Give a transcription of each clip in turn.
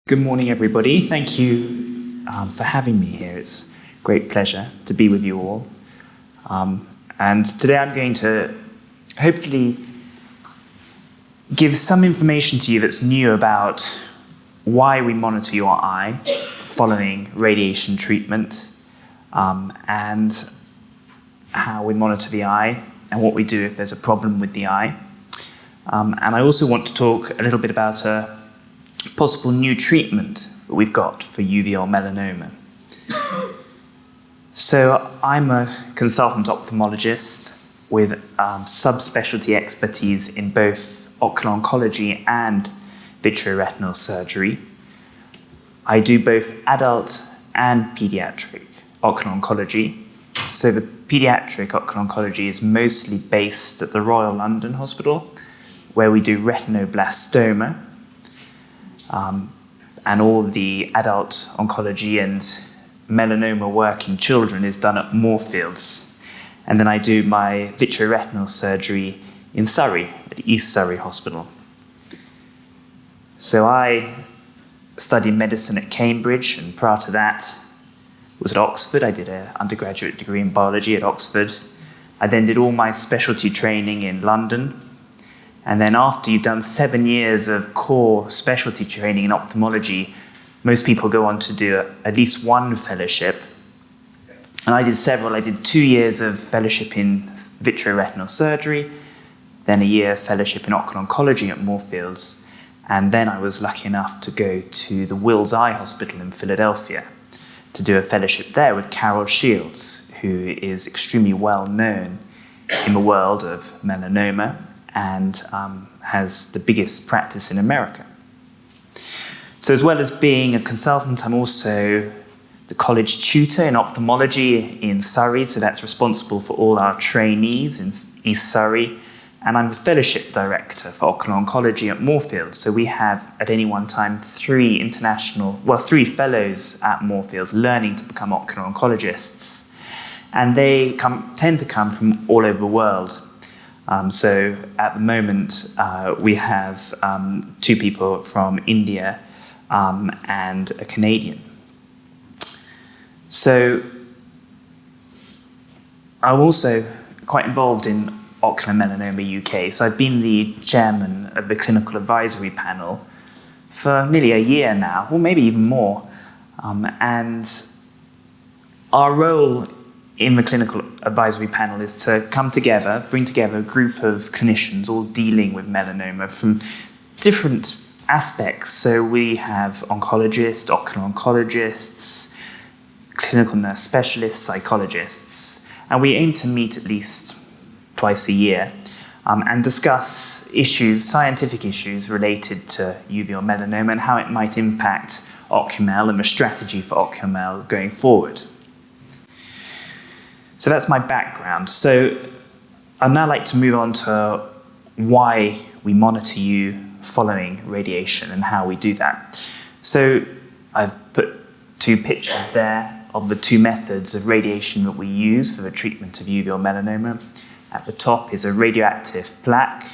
Good morning, everybody. Thank you for having me here. It's a great pleasure to be with you all. And today I'm going to hopefully give some information to you that's new about why we monitor your eye following radiation treatment, and how we monitor the eye and what we do if there's a problem with the eye. And I also want to talk a little bit about a possible new treatment that we've got for uveal melanoma. So I'm a consultant ophthalmologist with subspecialty expertise in both ocular oncology and vitreoretinal surgery. I do both adult and pediatric ocular oncology. So the pediatric ocular oncology is mostly based at the Royal London Hospital, where we do retinoblastoma. And all the adult oncology and melanoma work in children is done at Moorfields. And then I do my vitreoretinal surgery in Surrey, at East Surrey Hospital. So I studied medicine at Cambridge, and prior to that was at Oxford. I did an undergraduate degree in biology at Oxford. I then did all my specialty training in London. And then after you've done 7 years of core specialty training in ophthalmology, most people go on to do at least one fellowship. And I did several. I did 2 years of fellowship in vitreoretinal surgery, then a year of fellowship in ocular oncology at Moorfields, and then I was lucky enough to go to the Moorfields Eye Hospital in Philadelphia to do a fellowship there with Carol Shields, who is extremely well known in the world of melanoma, and has the biggest practice in America. So as well as being a consultant, I'm also the college tutor in ophthalmology in Surrey, so that's responsible for all our trainees in East Surrey, and I'm the fellowship director for ocular oncology at Moorfields. So we have at any one time three fellows at Moorfields learning to become ocular oncologists, and they tend to come from all over the world. So at the moment, we have 2 people from India and a Canadian. So I'm also quite involved in Ocular Melanoma UK. So I've been the chairman of the clinical advisory panel for nearly a year now, or maybe even more. And our role in the clinical advisory panel is to bring together a group of clinicians all dealing with melanoma from different aspects. So we have oncologists, ocular oncologists, clinical nurse specialists, psychologists, and we aim to meet at least twice a year and discuss scientific issues related to uveal melanoma and how it might impact OcuMel and the strategy for OcuMel going forward. So that's my background. So I'd now like to move on to why we monitor you following radiation and how we do that. So I've put 2 pictures there of the 2 methods of radiation that we use for the treatment of uveal melanoma. At the top is a radioactive plaque,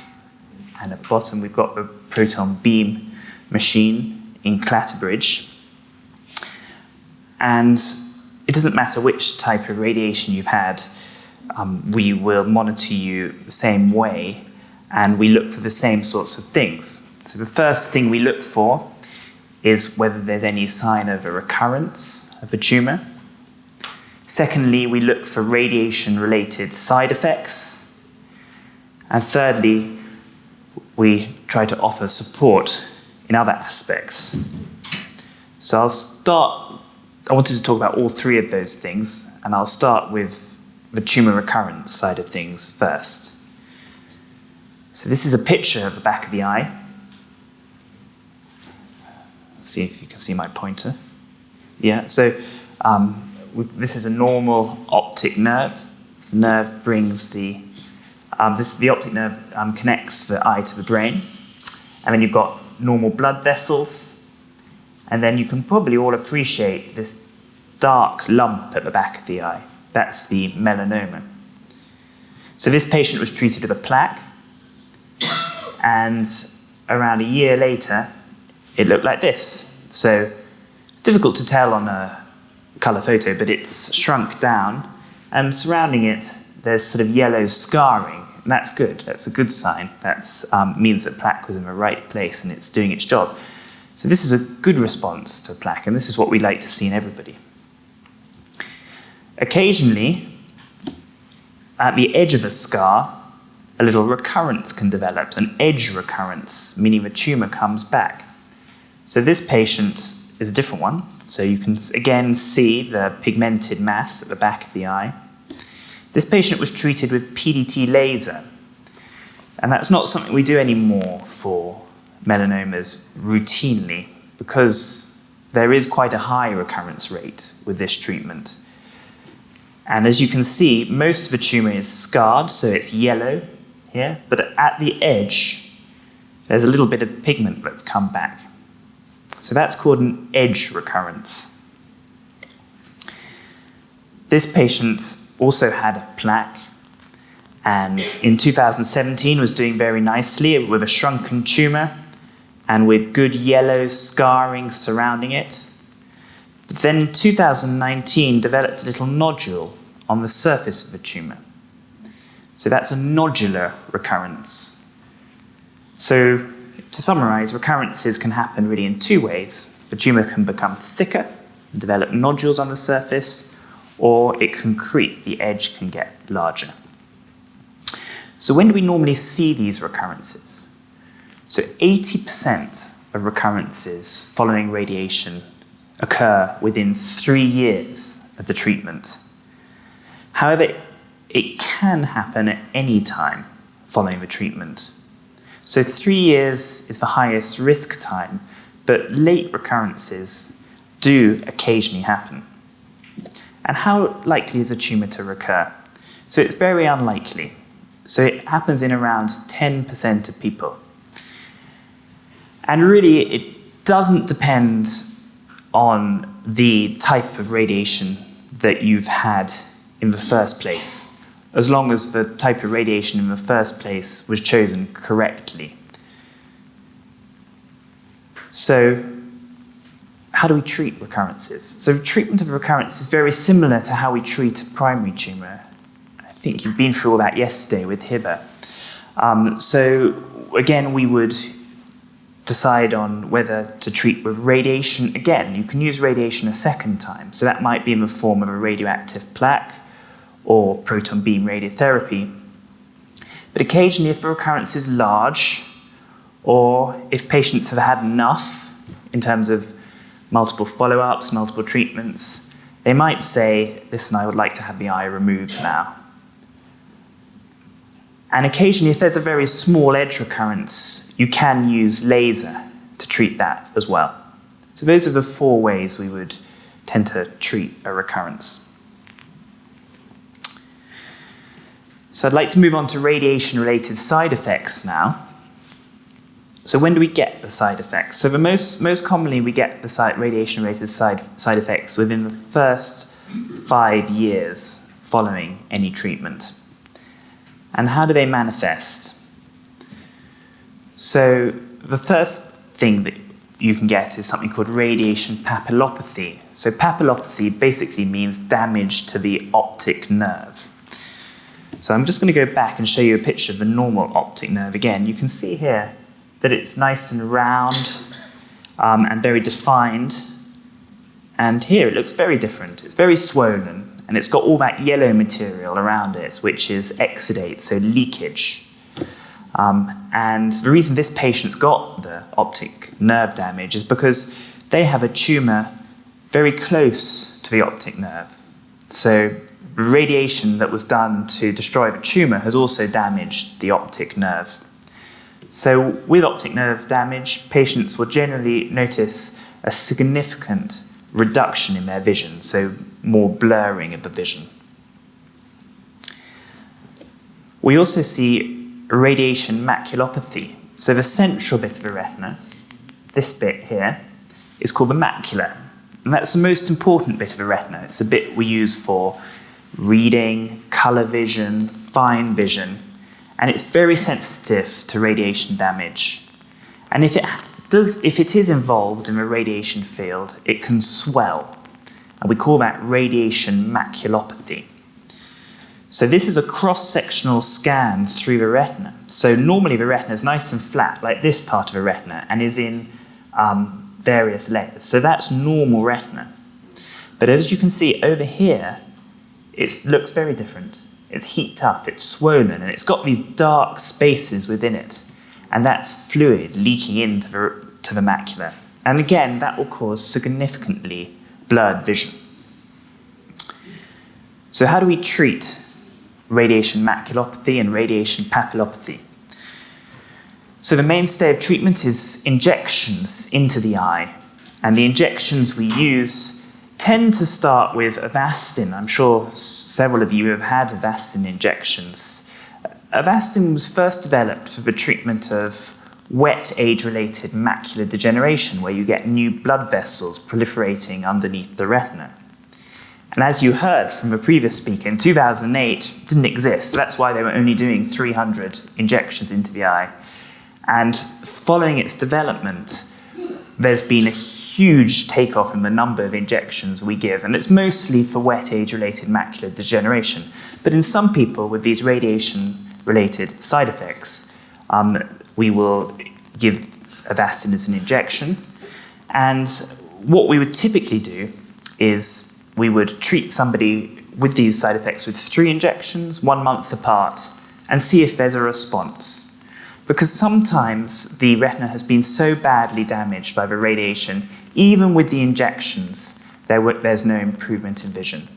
and at the bottom we've got the proton beam machine in Clatterbridge. And it doesn't matter which type of radiation you've had, we will monitor you the same way, and we look for the same sorts of things. So the first thing we look for is whether there's any sign of a recurrence of a tumor. Secondly, we look for radiation-related side effects. And thirdly, we try to offer support in other aspects. So I wanted to talk about all 3 of those things, and I'll start with the tumor recurrence side of things first. So this is a picture of the back of the eye. Let's see if you can see my pointer. Yeah, so this is a normal optic nerve. The nerve brings the optic nerve connects the eye to the brain, and then you've got normal blood vessels. And then you can probably all appreciate this dark lump at the back of the eye. That's the melanoma. So this patient was treated with a plaque, and around a year later, it looked like this. So it's difficult to tell on a colour photo, but it's shrunk down, and surrounding it, there's sort of yellow scarring. And that's good. That's a good sign. That means that plaque was in the right place and it's doing its job. So this is a good response to plaque, and this is what we like to see in everybody. Occasionally, at the edge of a scar, a little recurrence can develop, an edge recurrence, meaning the tumour comes back. So this patient is a different one. So you can again see the pigmented mass at the back of the eye. This patient was treated with PDT laser, and that's not something we do anymore for melanomas routinely because there is quite a high recurrence rate with this treatment. And as you can see, most of the tumour is scarred, so it's yellow here, but at the edge, there's a little bit of pigment that's come back. So that's called an edge recurrence. This patient also had a plaque, and in 2017 was doing very nicely with a shrunken tumour and with good yellow scarring surrounding it. But then in 2019 developed a little nodule on the surface of the tumour. So that's a nodular recurrence. So to summarise, recurrences can happen really in two ways. The tumour can become thicker and develop nodules on the surface, or it can creep, the edge can get larger. So when do we normally see these recurrences? So 80% of recurrences following radiation occur within 3 years of the treatment. However, it can happen at any time following the treatment. So 3 years is the highest risk time, but late recurrences do occasionally happen. And how likely is a tumour to recur? So it's very unlikely. So it happens in around 10% of people. And really, it doesn't depend on the type of radiation that you've had in the first place, as long as the type of radiation in the first place was chosen correctly. So how do we treat recurrences? So treatment of recurrence is very similar to how we treat a primary tumour. I think you've been through all that yesterday with Hiba. So again, we would decide on whether to treat with radiation. Again, you can use radiation a second time. So that might be in the form of a radioactive plaque or proton beam radiotherapy. But occasionally, if the recurrence is large, or if patients have had enough in terms of multiple follow-ups, multiple treatments, they might say, listen, I would like to have the eye removed now. And occasionally, if there's a very small edge recurrence, you can use laser to treat that as well. So those are the 4 ways we would tend to treat a recurrence. So I'd like to move on to radiation-related side effects now. So when do we get the side effects? So the most commonly we get the radiation-related side effects within the first 5 years following any treatment. And how do they manifest? So the first thing that you can get is something called radiation papillopathy. So papillopathy basically means damage to the optic nerve. So I'm just going to go back and show you a picture of the normal optic nerve again. You can see here that it's nice and round and very defined. And here it looks very different. It's very swollen, and it's got all that yellow material around it, which is exudate, so leakage. And the reason this patient's got the optic nerve damage is because they have a tumour very close to the optic nerve. So the radiation that was done to destroy the tumour has also damaged the optic nerve. So with optic nerve damage, patients will generally notice a significant reduction in their vision, so more blurring of the vision. We also see radiation maculopathy. So the central bit of the retina, this bit here, is called the macula. And that's the most important bit of the retina. It's a bit we use for reading, colour vision, fine vision. And it's very sensitive to radiation damage. And if it if it is involved in a radiation field, it can swell. And we call that radiation maculopathy. So this is a cross-sectional scan through the retina. So normally the retina is nice and flat, like this part of the retina, and is in various layers. So that's normal retina. But as you can see over here, it looks very different. It's heaped up, it's swollen, and it's got these dark spaces within it. And that's fluid leaking into the macula. And again, that will cause significantly blurred vision. So how do we treat radiation maculopathy and radiation papillopathy? So the mainstay of treatment is injections into the eye. And the injections we use tend to start with Avastin. I'm sure several of you have had Avastin injections. Avastin was first developed for the treatment of wet age-related macular degeneration, where you get new blood vessels proliferating underneath the retina. And as you heard from a previous speaker, in 2008, it didn't exist. So that's why they were only doing 300 injections into the eye. And following its development, there's been a huge takeoff in the number of injections we give, and it's mostly for wet age-related macular degeneration. But in some people with these radiation-related side effects, we will give Avastin as an injection. And what we would typically do is we would treat somebody with these side effects with 3 injections, 1 month apart, and see if there's a response. Because sometimes the retina has been so badly damaged by the radiation, even with the injections, there's no improvement in vision.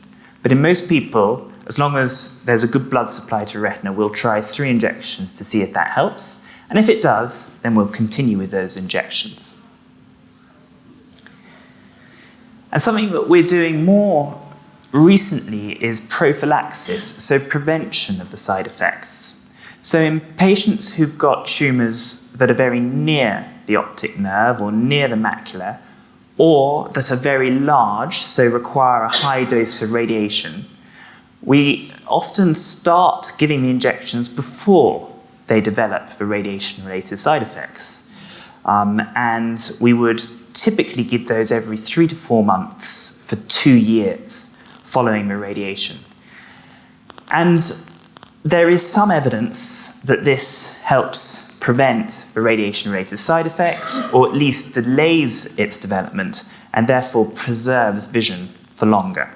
But in most people, as long as there's a good blood supply to the retina, we'll try 3 injections to see if that helps. And if it does, then we'll continue with those injections. And something that we're doing more recently is prophylaxis, so prevention of the side effects. So in patients who've got tumours that are very near the optic nerve or near the macula, or that are very large, so require a high dose of radiation, we often start giving the injections before they develop the radiation-related side effects. And we would typically give those every 3 to 4 months for 2 years following the radiation. And there is some evidence that this helps prevent the radiation-related side effects, or at least delays its development, and therefore preserves vision for longer.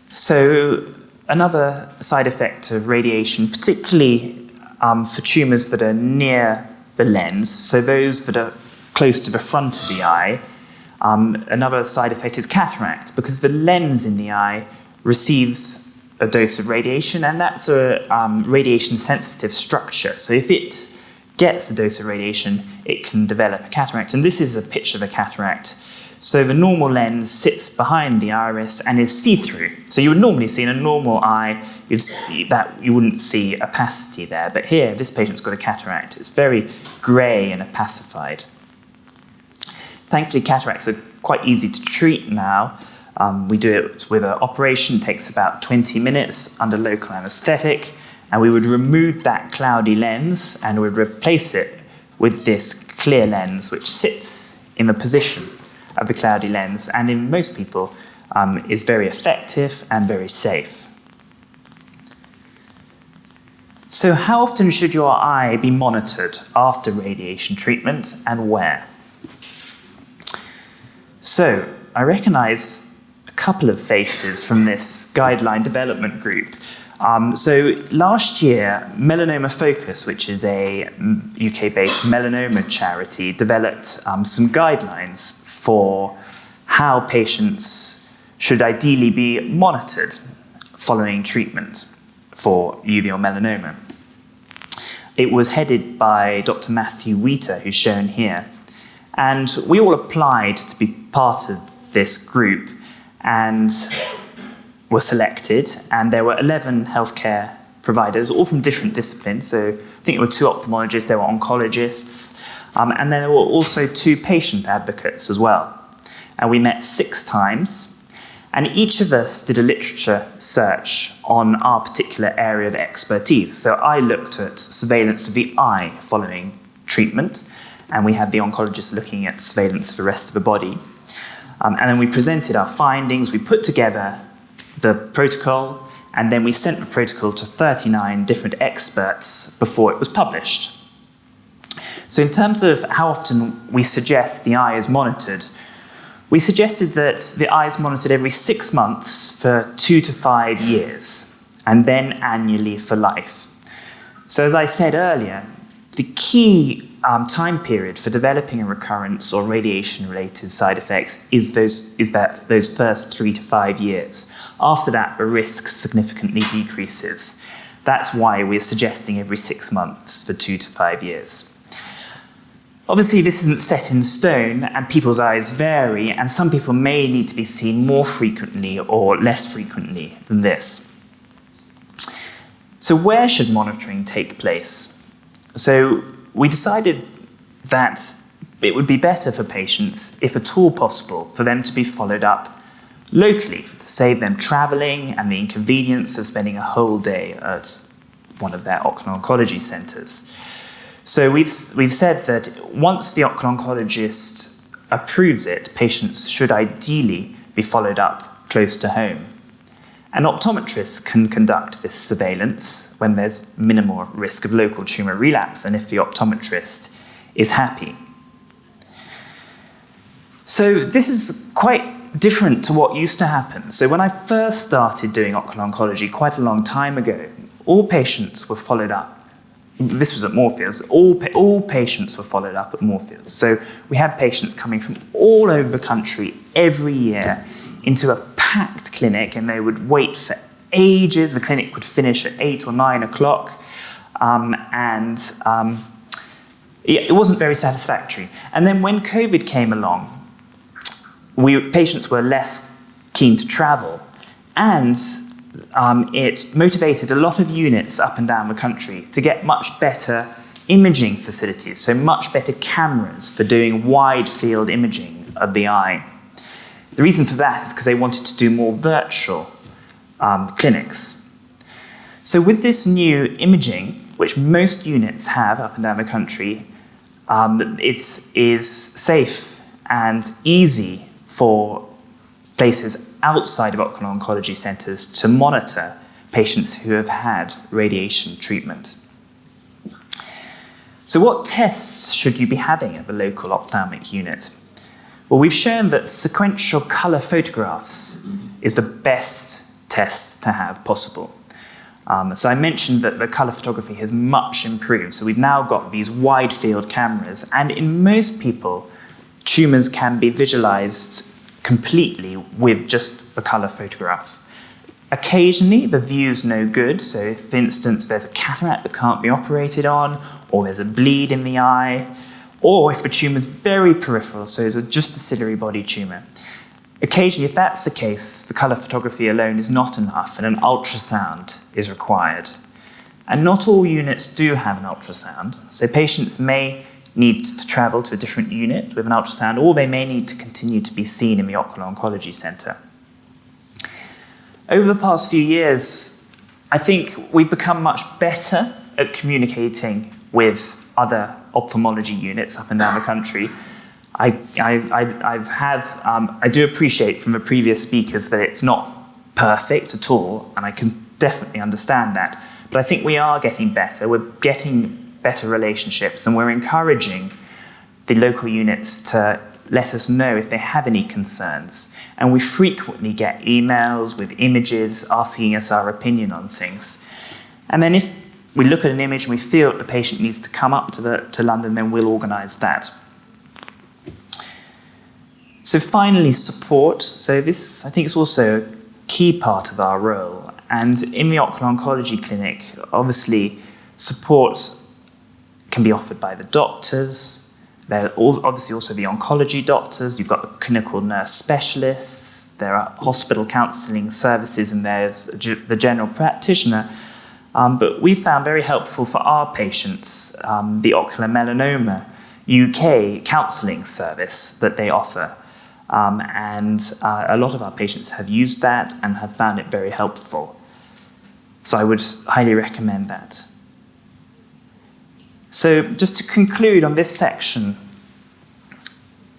So another side effect of radiation, particularly for tumours that are near the lens, so those that are close to the front of the eye, another side effect is cataract, because the lens in the eye receives a dose of radiation, and that's a radiation-sensitive structure. So if it gets a dose of radiation, it can develop a cataract. And this is a picture of a cataract. So the normal lens sits behind the iris and is see-through. So you would normally see in a normal eye, you'd see that you wouldn't see opacity there. But here, this patient's got a cataract. It's very grey and opacified. Thankfully, cataracts are quite easy to treat now. We do it with an operation, it takes about 20 minutes under local anaesthetic, and we would remove that cloudy lens and would replace it with this clear lens, which sits in the position of the cloudy lens, and in most people is very effective and very safe. So how often should your eye be monitored after radiation treatment, and where? So I recognise a couple of faces from this guideline development group. So last year, Melanoma Focus, which is a UK-based melanoma charity, developed some guidelines for how patients should ideally be monitored following treatment for uveal melanoma. It was headed by Dr. Matthew Wheater, who's shown here. And we all applied to be part of this group and were selected, and there were 11 healthcare providers, all from different disciplines. So I think there were 2 ophthalmologists, there were oncologists, and there were also 2 patient advocates as well. And we met 6 times, And each of us did a literature search on our particular area of expertise. So I looked at surveillance of the eye following treatment, and we had the oncologist looking at surveillance of the rest of the body. And then we presented our findings, we put together the protocol, and then we sent the protocol to 39 different experts before it was published. So in terms of how often we suggest the eye is monitored, we suggested that the eye is monitored every 6 months for 2 to 5 years, and then annually for life. So as I said earlier, the key time period for developing a recurrence or radiation-related side effects is those first 3 to 5 years. After that, the risk significantly decreases. That's why we're suggesting every 6 months for 2 to 5 years. Obviously, this isn't set in stone, and people's eyes vary, and some people may need to be seen more frequently or less frequently than this. So where should monitoring take place? So we decided that it would be better for patients, if at all possible, for them to be followed up locally, to save them travelling and the inconvenience of spending a whole day at one of their ocular oncology centres. So we've said that once the ocular oncologist approves it, patients should ideally be followed up close to home. An optometrist can conduct this surveillance when there's minimal risk of local tumour relapse and if the optometrist is happy. So this is quite different to what used to happen. So when I first started doing ocular oncology quite a long time ago, all patients were followed up. This was at Moorfields. All patients were followed up at Moorfields. So we had patients coming from all over the country every year into a packed clinic, and they would wait for ages. The clinic would finish at 8 or 9 o'clock, it wasn't very satisfactory. And then when COVID came along, patients were less keen to travel, and it motivated a lot of units up and down the country to get much better imaging facilities, so much better cameras for doing wide field imaging of the eye. The reason for that is because they wanted to do more virtual clinics. So with this new imaging, which most units have up and down the country, it is safe and easy for places outside of ocular oncology centres to monitor patients who have had radiation treatment. So what tests should you be having at the local ophthalmic unit? Well, we've shown that sequential colour photographs is the best test to have possible. So I mentioned that the colour photography has much improved. So we've now got these wide field cameras, and in most people, tumours can be visualised completely with just the colour photograph. Occasionally, the view's no good. So if, for instance, there's a cataract that can't be operated on, or there's a bleed in the eye, or if the tumour's very peripheral, so it's just a ciliary body tumour. Occasionally, if that's the case, the colour photography alone is not enough, and an ultrasound is required. And not all units do have an ultrasound, so patients may need to travel to a different unit with an ultrasound, or they may need to continue to be seen in the ocular oncology centre. Over the past few years, I think we've become much better at communicating with other ophthalmology units up and down the country. I do appreciate from the previous speakers that it's not perfect at all, and I can definitely understand that. But I think we are getting better. We're getting better relationships, and we're encouraging the local units to let us know if they have any concerns. And we frequently get emails with images asking us our opinion on things. And then if we look at an image and we feel that the patient needs to come up to London, then we'll organise that. So finally, support. So this, I think, is also a key part of our role. And in the ocular oncology clinic, obviously, support can be offered by the doctors. There are obviously also the oncology doctors. You've got the clinical nurse specialists. There are hospital counselling services, and there's the general practitioner. But we found very helpful for our patients the Ocular Melanoma UK counselling service that they offer. and a lot of our patients have used that and have found it very helpful. So I would highly recommend that. So just to conclude on this section,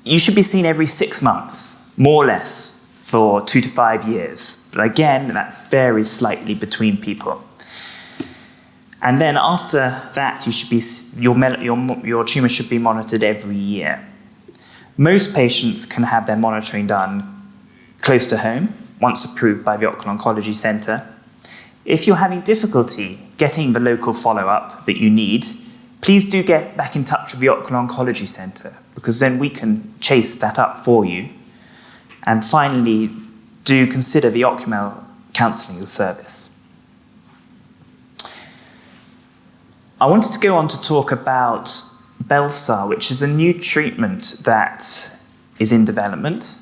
you should be seen every 6 months, more or less, for 2 to 5 years. But again, that varies slightly between people. And then after that, you should be, your tumour should be monitored every year. Most patients can have their monitoring done close to home, once approved by the Ocular Oncology Centre. If you're having difficulty getting the local follow-up that you need, please do get back in touch with the Ocular Oncology Centre, because then we can chase that up for you. And finally, do consider the Ocumel counselling service. I wanted to go on to talk about Belsar, which is a new treatment that is in development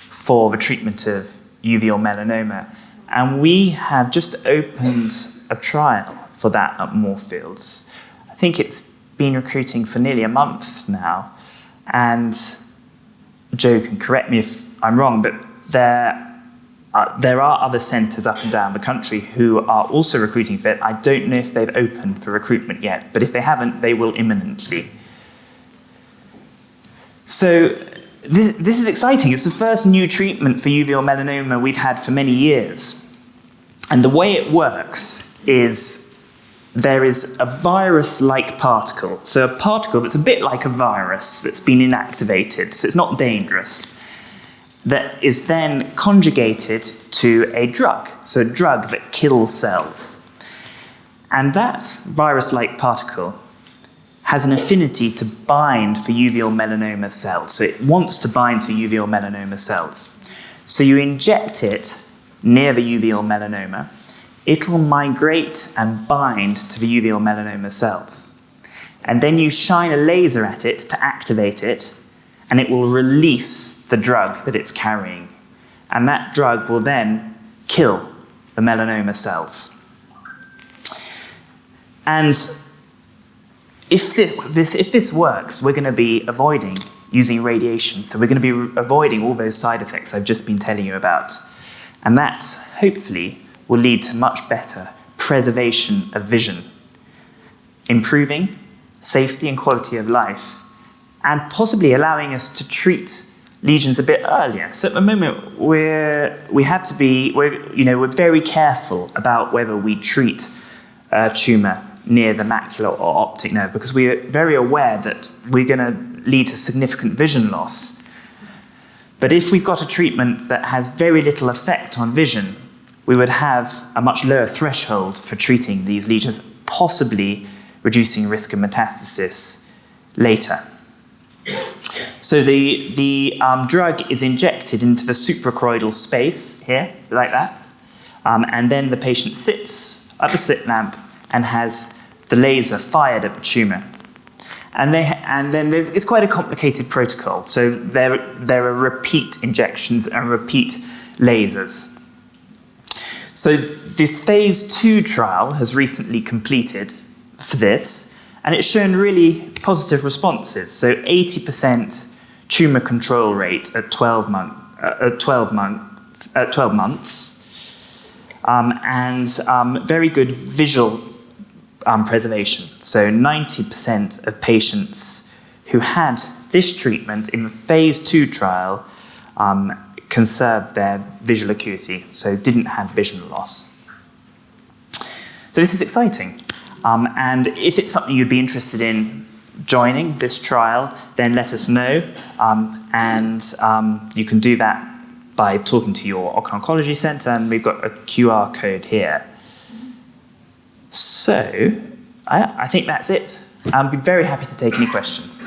for the treatment of uveal melanoma. And we have just opened a trial for that at Moorfields. I think it's been recruiting for nearly a month now. And Joe can correct me if I'm wrong, but there are other centres up and down the country who are also recruiting for it. I don't know if they've opened for recruitment yet, but if they haven't, they will imminently. So this is exciting. It's the first new treatment for uveal melanoma we've had for many years. And the way it works is there is a virus-like particle. So a particle that's a bit like a virus that's been inactivated, so it's not dangerous, that is then conjugated to a drug, so a drug that kills cells. And that virus-like particle has an affinity to bind for uveal melanoma cells. So it wants to bind to uveal melanoma cells. So you inject it near the uveal melanoma, it'll migrate and bind to the uveal melanoma cells. And then you shine a laser at it to activate it, and it will release the drug that it's carrying. And that drug will then kill the melanoma cells. And if this works, we're going to be avoiding using radiation. So we're going to be avoiding all those side effects I've just been telling you about. And that, hopefully, will lead to much better preservation of vision, improving safety and quality of life, and possibly allowing us to treat lesions a bit earlier. So at the moment, we're very careful about whether we treat a tumour near the macular or optic nerve, because we're very aware that we're going to lead to significant vision loss. But if we've got a treatment that has very little effect on vision, we would have a much lower threshold for treating these lesions, possibly reducing risk of metastasis later. So the drug is injected into the suprachoroidal space here, like that, and then the patient sits at the slit lamp and has the laser fired at the tumour. And then it's quite a complicated protocol. So there are repeat injections and repeat lasers. So the phase 2 trial has recently completed for this, and it's shown really positive responses. So 80% tumour control rate at 12 months, and very good visual preservation. So 90% of patients who had this treatment in the phase 2 trial conserved their visual acuity, so didn't have vision loss. So this is exciting. And if it's something you'd be interested in joining this trial, then let us know. You can do that by talking to your Ocular Oncology Centre, and we've got a QR code here. So I think that's it. I'd be very happy to take any questions.